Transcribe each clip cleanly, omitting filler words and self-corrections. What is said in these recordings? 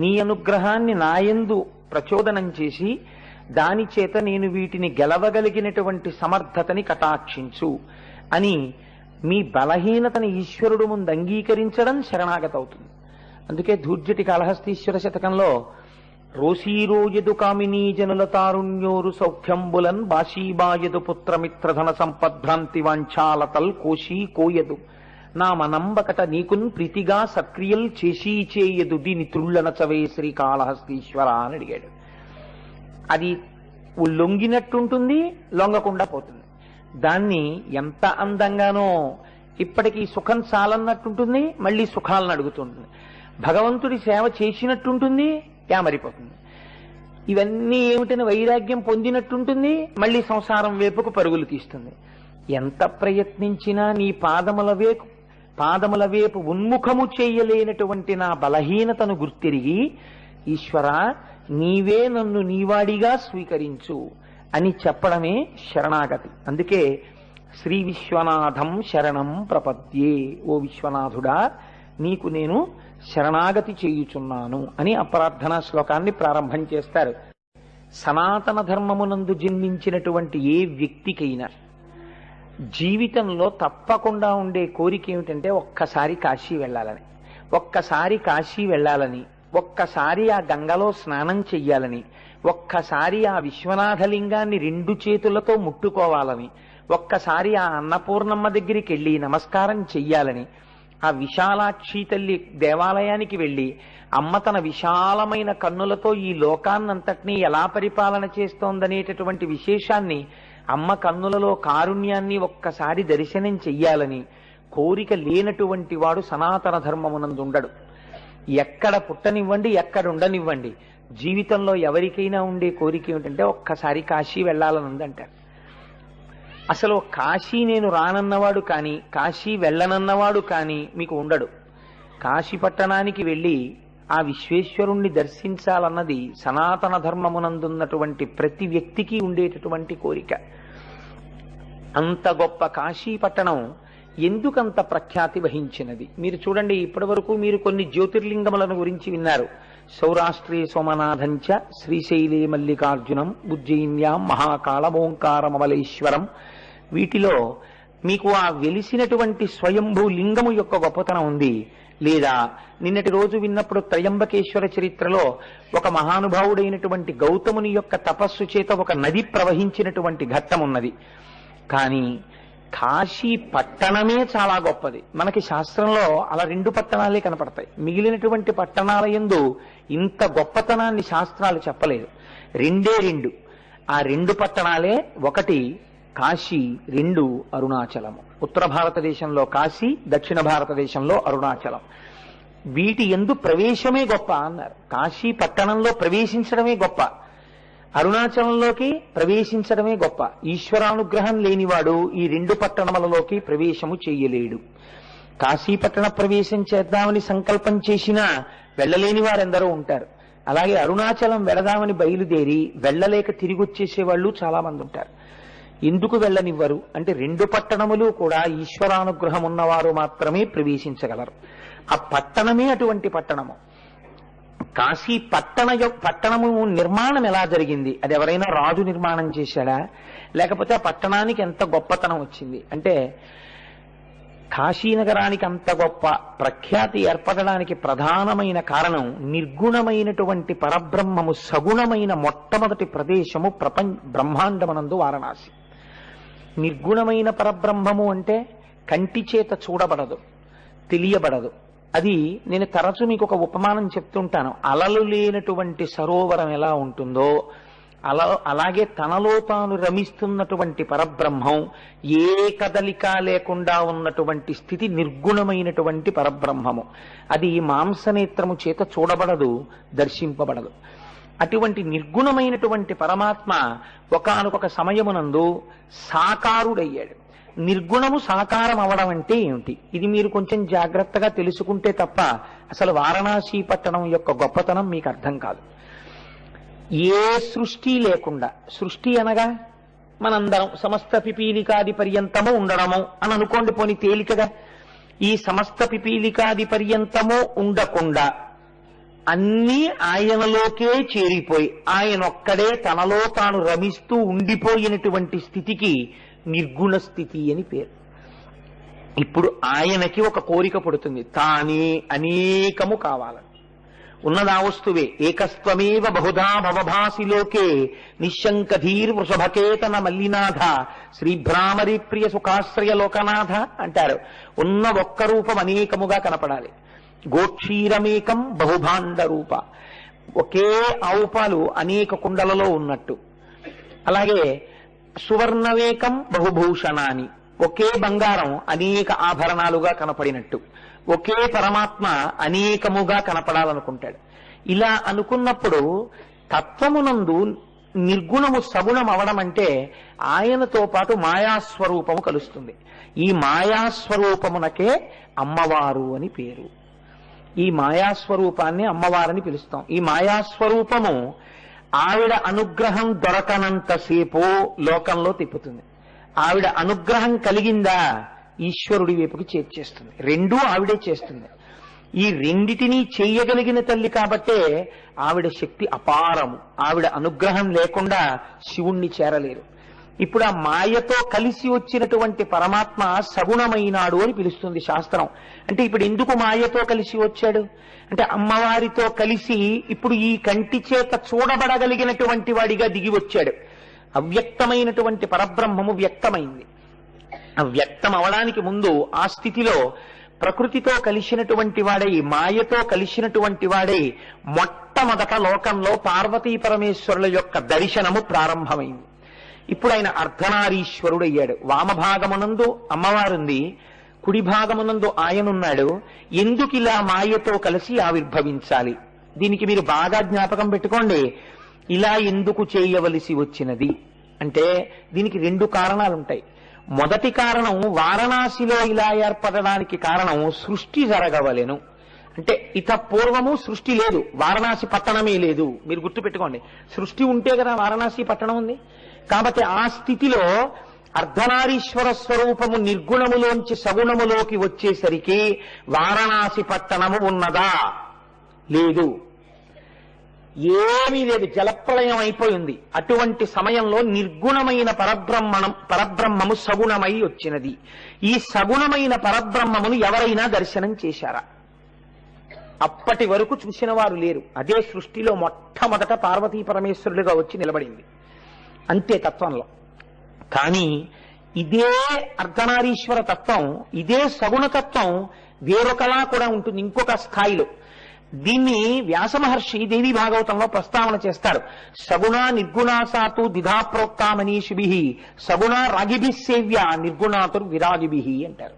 నీ అనుగ్రహాన్ని నాయందు ప్రచోదనం చేసి దాని చేత నేను వీటిని గెలవగలిగినటువంటి సమర్థతని కటాక్షించు అని మీ బలహీనతని ఈశ్వరుడు ముందు అంగీకరించడం శరణాగతి అవుతుంది. అందుకే ధూర్జటి కాళహస్తీశ్వర శతకంలో రోషీరోయదు కామినీ జనుల తారుణ్యోరు సౌఖ్యంబులన్ బాషీబాయదు పుత్రమిత్రధన సంపద్భ్రాంతి వాంఛాలతల్ కోశీ కోయదు నా మనంబకట నీకున్ ప్రీతిగా సక్రియల్ చేసీ చేయదు దీని త్రుళ్ళనచవే శ్రీకాళహస్తీశ్వర అని అడిగాడు. అది లొంగినట్టుంటుంది, లొంగకుండా పోతుంది. దాన్ని ఎంత అందంగానో ఇప్పటికీ సుఖం చాలన్నట్టుంటుంది, మళ్ళీ సుఖాలను అడుగుతుంటుంది. భగవంతుడి సేవ చేసినట్టుంటుంది, యామరిపోతుంది. ఇవన్నీ ఏమిటని వైరాగ్యం పొందినట్టుంటుంది, మళ్ళీ సంసారం వైపుకు పరుగులు తీస్తుంది. ఎంత ప్రయత్నించినా నీ పాదముల వైపు ఉన్ముఖము చేయలేనటువంటి నా బలహీనతను గుర్తిరిగి ఈశ్వర నీవే నన్ను నీవాడిగా స్వీకరించు అని చెప్పడమే శరణాగతి. అందుకే శ్రీ విశ్వనాథం శరణం ప్రపద్యే, ఓ విశ్వనాథుడా నీకు నేను శరణాగతి చేయుచున్నాను అని అప్రార్థనా శ్లోకాన్ని ప్రారంభం చేస్తారు. సనాతన ధర్మమునందు జన్మించినటువంటి ఏ వ్యక్తికైనా జీవితంలో తప్పకుండా ఉండే కోరిక ఏమిటంటే ఒక్కసారి కాశీ వెళ్ళాలని, ఒక్కసారి కాశీ వెళ్ళాలని, ఒక్కసారి ఆ గంగలో స్నానం చెయ్యాలని, ఒక్కసారి ఆ విశ్వనాథలింగాన్ని 2 చేతులతో ముట్టుకోవాలని, ఒక్కసారి ఆ అన్నపూర్ణమ్మ దగ్గరికి వెళ్ళి నమస్కారం చెయ్యాలని, ఆ విశాలాక్షి తల్లి దేవాలయానికి వెళ్ళి అమ్మ తన విశాలమైన కన్నులతో ఈ లోకాన్నంతటినీ ఎలా పరిపాలన చేస్తోందనేటటువంటి విశేషాన్ని, అమ్మ కన్నులలో కారుణ్యాన్ని ఒక్కసారి దర్శనం చెయ్యాలని కోరిక లేనటువంటి వాడు సనాతన ధర్మమునందు ఉండడు. ఎక్కడ పుట్టనివ్వండి, ఎక్కడ ఉండనివ్వండి, జీవితంలో ఎవరికైనా ఉండే కోరిక ఏమిటంటే ఒక్కసారి కాశీ వెళ్ళాలని ఉందంటారు. అసలు కాశీ నేను రానన్నవాడు కానీ, కాశీ వెళ్ళనన్నవాడు కానీ మీకు ఉండడు. కాశీ పట్టణానికి వెళ్ళి ఆ విశ్వేశ్వరుణ్ణి దర్శించాలన్నది సనాతన ధర్మమునందున్నటువంటి ప్రతి వ్యక్తికి ఉండేటటువంటి కోరిక. అంత గొప్ప కాశీ పట్టణం ఎందుకంత ప్రఖ్యాతి వహించినది మీరు చూడండి. ఇప్పటి వరకు మీరు కొన్ని జ్యోతిర్లింగములను గురించి విన్నారు. సౌరాష్ట్రే సోమనాథంచ, శ్రీశైలే మల్లికార్జునం, ఉజ్జయిన్యాం మహాకాళమోంకారమమలేశ్వరం. వీటిలో మీకు ఆ వెలిసినటువంటి స్వయంభూ లింగము యొక్క గొప్పతనం ఉంది. లేదా నిన్నటి రోజు విన్నప్పుడు త్రయంబకేశ్వర చరిత్రలో ఒక మహానుభావుడైనటువంటి గౌతముని యొక్క తపస్సు చేత ఒక నది ప్రవహించినటువంటి ఘట్టం ఉన్నది. కానీ కాశీ పట్టణమే చాలా గొప్పది. మనకి శాస్త్రంలో అలా 2 పట్టణాలే కనపడతాయి. మిగిలినటువంటి పట్టణాల యందు ఇంత గొప్పతనాన్ని శాస్త్రాలు చెప్పలేదు. 2 ఆ 2 పట్టణాలే, 1 కాశీ, 2 అరుణాచలము. ఉత్తర భారతదేశంలో కాశీ, దక్షిణ భారతదేశంలో అరుణాచలం. వీటి యందు ప్రవేశమే గొప్ప అన్నారు. కాశీ పట్టణంలో ప్రవేశించడమే గొప్ప, అరుణాచలంలోకి ప్రవేశించడమే గొప్ప. ఈశ్వరానుగ్రహం లేనివాడు ఈ 2 పట్టణములలోకి ప్రవేశము చేయలేడు. కాశీ పట్టణ ప్రవేశం చేద్దామని సంకల్పం చేసినా వెళ్ళలేని వారెందరో ఉంటారు. అలాగే అరుణాచలం వెళదామని బయలుదేరి వెళ్ళలేక తిరిగి వచ్చేసే వాళ్ళు చాలా మంది ఉంటారు. ఎందుకు వెళ్ళనివ్వరు అంటే 2 పట్టణములు కూడా ఈశ్వరానుగ్రహం ఉన్నవారు మాత్రమే ప్రవేశించగలరు. ఆ పట్టణమే అటువంటి పట్టణము. కాశీ పట్టణము నిర్మాణం ఎలా జరిగింది? అది ఎవరైనా రాజు నిర్మాణం చేశాడా? లేకపోతే ఆ పట్టణానికి ఎంత గొప్పతనం వచ్చింది అంటే, కాశీనగరానికి అంత గొప్ప ప్రఖ్యాతి ఏర్పడడానికి ప్రధానమైన కారణం నిర్గుణమైనటువంటి పరబ్రహ్మము సగుణమైన మొట్టమొదటి ప్రదేశము బ్రహ్మాండమనందు వారణాసి. నిర్గుణమైన పరబ్రహ్మము అంటే కంటి చేత చూడబడదు, తెలియబడదు. అది నేను తరచు మీకు ఒక ఉపమానం చెప్తుంటాను. అలలు లేనటువంటి సరోవరం ఎలా ఉంటుందో అలాగే తనలో తాను రమిస్తున్నటువంటి పరబ్రహ్మం ఏ కదలిక లేకుండా ఉన్నటువంటి స్థితి నిర్గుణమైనటువంటి పరబ్రహ్మము. అది మాంసనేత్రము చేత చూడబడదు, దర్శింపబడదు. అటువంటి నిర్గుణమైనటువంటి పరమాత్మ ఒకానొక సమయమునందు సాకారుడయ్యాడు. నిర్గుణము సాకారం అవడం అంటే ఏమిటి? ఇది మీరు కొంచెం జాగ్రత్తగా తెలుసుకుంటే తప్ప అసలు వారణాసి పట్టణం యొక్క గొప్పతనం మీకు అర్థం కాదు. ఏ సృష్టి లేకుండా, సృష్టి అనగా మనందరం సమస్త పిపీలికాది పర్యంతము ఉండడము అని అనుకోండి. పోని తేలికగా ఈ సమస్త పిపీలికాది పర్యంతము ఉండకుండా అన్నీ ఆయనలోకే చేరిపోయి ఆయనొక్కడే తనలో తాను రమిస్తూ ఉండిపోయినటువంటి స్థితికి నిర్గుణ స్థితి అని పేరు. ఇప్పుడు ఆయనకి ఒక కోరిక పుడుతుంది, తానే అనేకము కావాలని. ఉన్నదా వస్తువే ఏకస్త్వమేవ బహుధా భవభాసి లోకే నిశంకధీర్ వృషభకేతన మల్లినాథ శ్రీభ్రామరి ప్రియ సుఖాశ్రయ లోకనాథ అంటారు. ఉన్న ఒక్క రూపం అనేకముగా కనపడాలి. గోక్షీరమేకం బహుభాండ రూప, ఒకే ఆవు పాలు అనేక కుండలలో ఉన్నట్టు. అలాగే సువర్ణవేకం బహుభూషణాని, ఒకే బంగారం అనేక ఆభరణాలుగా కనపడినట్టు. ఒకే పరమాత్మ అనేకముగా కనపడాలనుకుంటాడు. ఇలా అనుకున్నప్పుడు తత్వమునందు నిర్గుణము సగుణం అవడం అంటే ఆయనతో పాటు మాయాస్వరూపము కలుస్తుంది. ఈ మాయాస్వరూపమునకే అమ్మవారు అని పేరు. ఈ మాయాస్వరూపాన్ని అమ్మవారని పిలుస్తాం. ఈ మాయాస్వరూపము ఆవిడ అనుగ్రహం దొరకనంతసేపు లోకంలో తిప్పుతుంది. ఆవిడ అనుగ్రహం కలిగిందా ఈశ్వరుడి వైపుకి చేర్చేస్తుంది. రెండూ ఆవిడే చేస్తుంది. ఈ రెండిటినీ చెయ్యగలిగిన తల్లి కాబట్టే ఆవిడ శక్తి అపారము. ఆవిడ అనుగ్రహం లేకుండా శివుణ్ణి చేరలేరు. ఇప్పుడు ఆ మాయతో కలిసి వచ్చినటువంటి పరమాత్మ సగుణమైనాడు అని పిలుస్తుంది శాస్త్రం. అంటే ఇప్పుడు ఎందుకు మాయతో కలిసి వచ్చాడు అంటే అమ్మవారితో కలిసి ఇప్పుడు ఈ కంటి చేత చూడబడగలిగినటువంటి వాడిగా దిగి వచ్చాడు. అవ్యక్తమైనటువంటి పరబ్రహ్మము వ్యక్తమైంది. వ్యక్తం అవడానికి ముందు ఆ స్థితిలో ప్రకృతితో కలిసినటువంటి వాడై మాయతో కలిసినటువంటి వాడై మొట్టమొదట లోకంలో పార్వతీ పరమేశ్వరుల యొక్క దర్శనము ప్రారంభమైంది. ఇప్పుడు ఆయన అర్ధనారీశ్వరుడు అయ్యాడు. వామభాగమునందు అమ్మవారుంది, కుడి భాగమునందు ఆయనున్నాడు. ఎందుకు ఇలా మాయతో కలిసి ఆవిర్భవించాలి? దీనికి మీరు బాగా జ్ఞాపకం పెట్టుకోండి. ఇలా ఎందుకు చేయవలసి వచ్చినది అంటే దీనికి రెండు కారణాలుంటాయి. మొదటి కారణం వారణాసిలో ఇలా ఏర్పడడానికి కారణం సృష్టి జరగవలెను. అంటే ఇత పూర్వము సృష్టి లేదు, వారణాసి పట్టణమే లేదు. మీరు గుర్తుపెట్టుకోండి, సృష్టి ఉంటే కదా వారణాసి పట్టణం ఉంది. కాబట్టి ఆ స్థితిలో అర్ధనారీశ్వర స్వరూపము నిర్గుణములోంచి సగుణములోకి వచ్చేసరికి వారణాసి పట్టణము ఉన్నదా? లేదు, ఏమీ లేదు, జలప్రళయం అయిపోయింది. అటువంటి సమయంలో నిర్గుణమైన పరబ్రహ్మము సగుణమై వచ్చినది. ఈ సగుణమైన పరబ్రహ్మమును ఎవరైనా దర్శనం చేశారా? అప్పటి వరకు చూసిన వారు లేరు. అదే సృష్టిలో మొట్టమొదట పార్వతీ పరమేశ్వరులుగా వచ్చి నిలబడింది అంతే తత్వంలో. కానీ ఇదే అర్ధనారీశ్వర తత్వం, ఇదే సగుణ తత్వం వేరొకలా కూడా ఉంటుంది ఇంకొక స్థాయిలో. దీన్ని వ్యాస మహర్షి దేవీ భాగవతంలో ప్రస్తావన చేస్తారు. సగుణ నిర్గుణాసాతు ద్విధాప్రోక్తా మనీషిభి సగుణ రాగిభి సేవ్య నిర్గుణాతుర్ విరాగిభి అంటారు.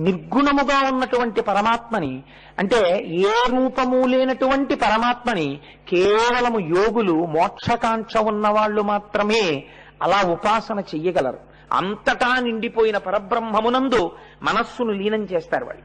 నిర్గుణముగా ఉన్నటువంటి పరమాత్మని, అంటే ఏ రూపము లేనటువంటి పరమాత్మని కేవలము యోగులు, మోక్షకాంక్ష ఉన్నవాళ్లు మాత్రమే అలా ఉపాసన చెయ్యగలరు. అంతటా నిండిపోయిన పరబ్రహ్మమునందు మనస్సును లీనం చేస్తారు వాళ్ళు.